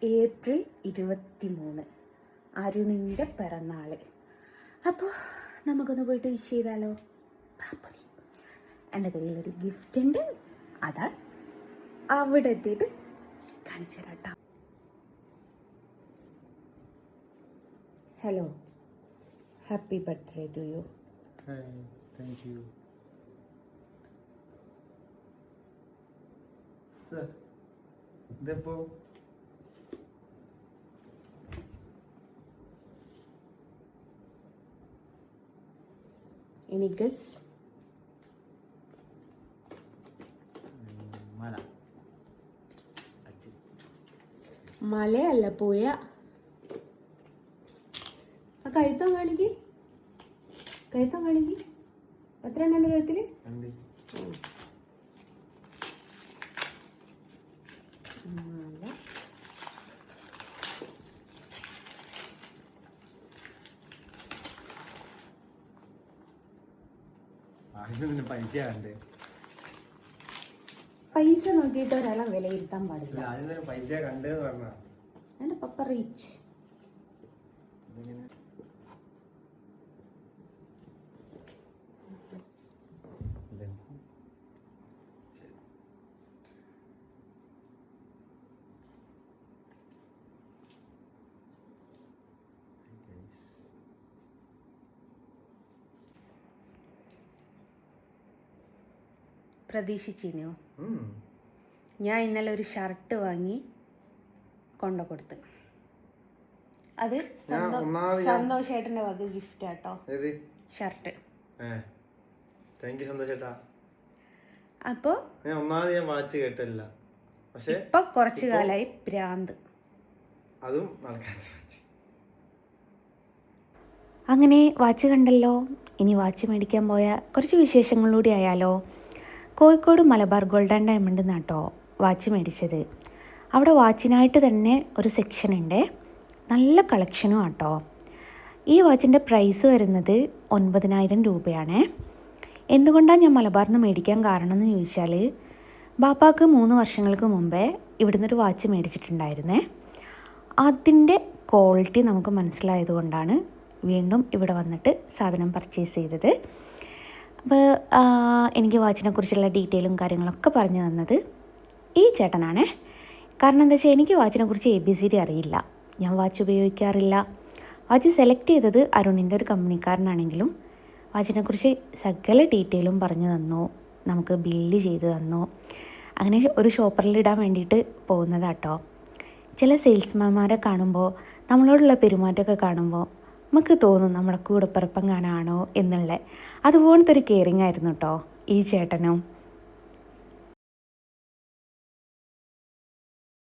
April 23 അരുണിൻ്റെ പിറന്നാൾ. അപ്പോൾ നമുക്കൊന്ന് പോയിട്ട് വിഷ് ചെയ്താലോ? പാപ്പതി എൻ്റെ കയ്യിലൊരു ഗിഫ്റ്റ് ഉണ്ട്, അതാ അവിടെ എത്തിയിട്ട് കാണിച്ചു തരാം കേട്ടോ. Hello, happy birthday to you. Thank you. ഇതിപ്പോ ഇനി ഗസ് മല മലയല്ല, പോയ കഴുത്തം കാണിക്ക്, കഴുത്തം കാണിക്ക്. എത്ര എണ്ണ ഉണ്ട് കഴുത്തില്? പൈസ നോക്കിയിട്ട് ഒരാളെ വിലയിരുത്താൻ പാടില്ല. പൈസ കണ്ടെന്ന് പറഞ്ഞ എന്റെ പപ്പ റീച്ച്. പ്രതീക്ഷിച്ചിനോ? ഞാൻ ഇന്നലെ ഒരു ഷർട്ട് വാങ്ങി കൊണ്ടു കൊടുത്ത്. അത് സന്തോഷേട്ടന്റെ വക ഗിഫ്റ്റ് ആട്ടോ, ഷർട്ട്. അപ്പൊ ഇപ്പൊ കുറച്ചു കാലായി ഭ്രാന്ത്. അങ്ങനെ വാച്ച് കണ്ടല്ലോ, ഇനി വാച്ച് മേടിക്കാൻ പോയ കുറച്ച് വിശേഷങ്ങളിലൂടെ ആയാലോ. Kozhikode Malabar gold and diamond എന്നാട്ടോ വാച്ച് മേടിച്ചത്. അവിടെ വാച്ചിനായിട്ട് തന്നെ ഒരു സെക്ഷൻ ഉണ്ട്, നല്ല കളക്ഷനും ആട്ടോ. ഈ വാച്ചിൻ്റെ പ്രൈസ് വരുന്നത് 9,000 രൂപയാണ്. എന്തുകൊണ്ടാണ് ഞാൻ മലബാറിൽ നിന്ന് മേടിക്കാൻ കാരണം എന്ന് ചോദിച്ചാൽ, ബാപ്പാക്ക് 3 വർഷങ്ങൾക്ക് മുമ്പേ ഇവിടുന്ന് ഒരു വാച്ച് മേടിച്ചിട്ടുണ്ടായിരുന്നേ. അതിൻ്റെ ക്വാളിറ്റി നമുക്ക് മനസ്സിലായതുകൊണ്ടാണ് വീണ്ടും ഇവിടെ വന്നിട്ട് സാധനം പർച്ചേസ് ചെയ്തത്. അപ്പോൾ എനിക്ക് വാച്ചിനെക്കുറിച്ചുള്ള ഡീറ്റെയിലും കാര്യങ്ങളൊക്കെ പറഞ്ഞു തന്നത് ഈ ചേട്ടനാണ്. കാരണം എന്താ വെച്ചാൽ എനിക്ക് വാച്ചിനെക്കുറിച്ച് ABCD അറിയില്ല, ഞാൻ വാച്ച് ഉപയോഗിക്കാറില്ല. വാച്ച് സെലക്ട് ചെയ്തത് അരുണിൻ്റെ ഒരു കമ്പനിക്കാരനാണെങ്കിലും വാച്ചിനെക്കുറിച്ച് സകല ഡീറ്റെയിലും പറഞ്ഞു തന്നു, നമുക്ക് ബില്ല് ചെയ്ത് തന്നു. അങ്ങനെ ഒരു ഷോപ്പറിലിടാൻ വേണ്ടിയിട്ട് പോകുന്നതാട്ടോ. ചില സെയിൽസ്മാൻമാരെ കാണുമ്പോൾ, നമ്മളോടുള്ള പെരുമാറ്റമൊക്കെ കാണുമ്പോൾ നമുക്ക് തോന്നും നമ്മുടെ കൂടെ പിറപ്പങ്ങാനാണോ എന്നുള്ള. അതുപോലത്തെ ഒരു കെയറിങ് ആയിരുന്നു കേട്ടോ ഈ ചേട്ടനും.